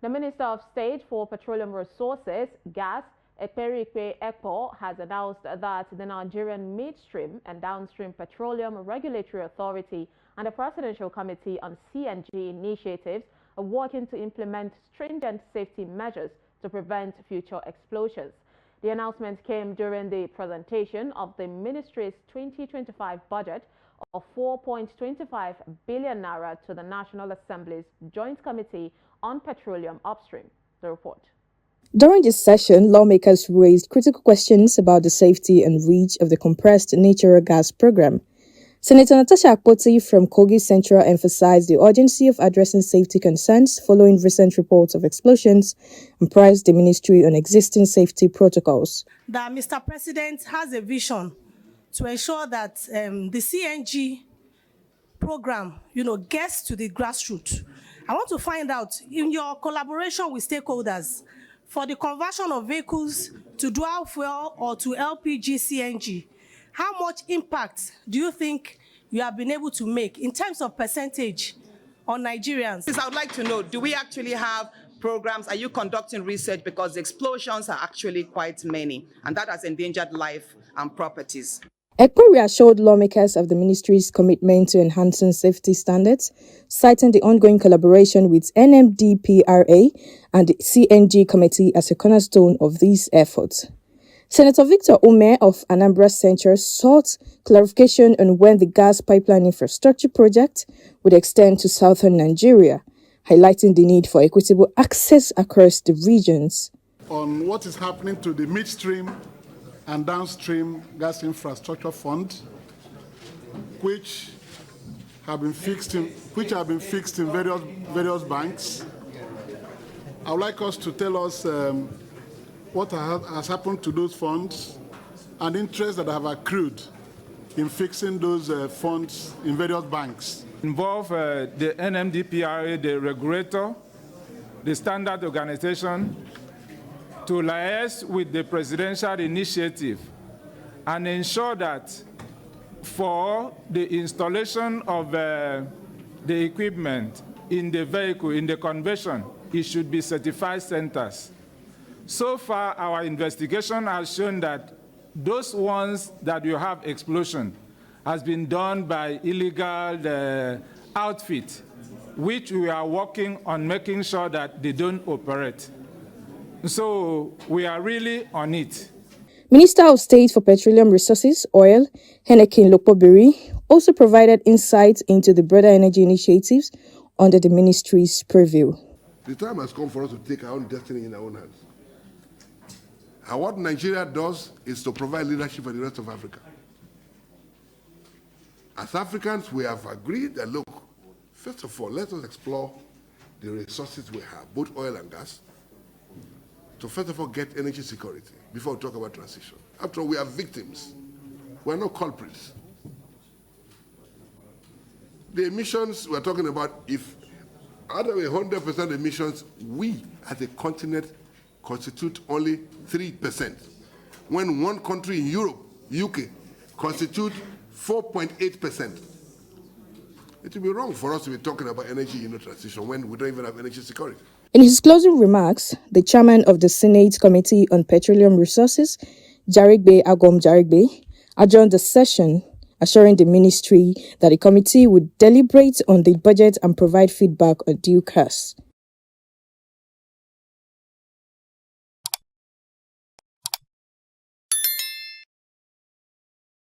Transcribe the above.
The Minister of State for Petroleum Resources, Gas, Ekperikpe Ekpo, has announced that the Nigerian Midstream and Downstream Petroleum Regulatory Authority and the Presidential Committee on CNG Initiatives are working to implement stringent safety measures to prevent future explosions. The announcement came during the presentation of the ministry's 2025 budget of 4.25 billion naira to the National Assembly's Joint Committee on Petroleum Upstream. The report. During this session, lawmakers raised critical questions about the safety and reach of the compressed natural gas program. Senator Natasha Akpoti from Kogi Central emphasized the urgency of addressing safety concerns following recent reports of explosions and praised the ministry on existing safety protocols. That Mr. President has a vision to ensure that the CNG program, gets to the grassroots. I want to find out, in your collaboration with stakeholders, for the conversion of vehicles to dual fuel or to LPG CNG, how much impact do you think you have been able to make in terms of percentage on Nigerians? I would like to know, do we actually have programs? Are you conducting research? Because the explosions are actually quite many, and that has endangered life and properties. Ekpo reassured lawmakers of the ministry's commitment to enhancing safety standards, citing the ongoing collaboration with NMDPRA and the CNG Committee as a cornerstone of these efforts. Senator Victor Ume of Anambra Central sought clarification on when the gas pipeline infrastructure project would extend to southern Nigeria, highlighting the need for equitable access across the regions. On what is happening to the midstream and downstream gas infrastructure fund, which have been fixed in various banks. I would like us to tell us what has happened to those funds and interest that have accrued in fixing those funds in various banks. Involve the NMDPRA, the regulator, the standard organization, to liaise with the Presidential Initiative and ensure that for the installation of the equipment in the vehicle, in the conversion, it should be certified centers. So far, our investigation has shown that those ones that you have explosion has been done by illegal outfit, which we are working on making sure that they don't operate. So we are really on it. Minister of State for Petroleum Resources, Oil, Hennekin Lokpobiri, also provided insight into the broader energy initiatives under the ministry's purview. The time has come for us to take our own destiny in our own hands. And what Nigeria does is to provide leadership for the rest of Africa. As Africans, we have agreed that, look, first of all, let us explore the resources we have, both oil and gas, to first of all get energy security before we talk about transition. After all, we are victims. We are not culprits. The emissions we're talking about, if out of 100% emissions, we as a continent constitute only 3%. When one country in Europe, UK, constitute 4.8%. It would be wrong for us to be talking about energy transition when we don't even have energy security. In his closing remarks, the chairman of the Senate Committee on Petroleum Resources, Jarigbe, adjourned the session, assuring the ministry that the committee would deliberate on the budget and provide feedback on due course.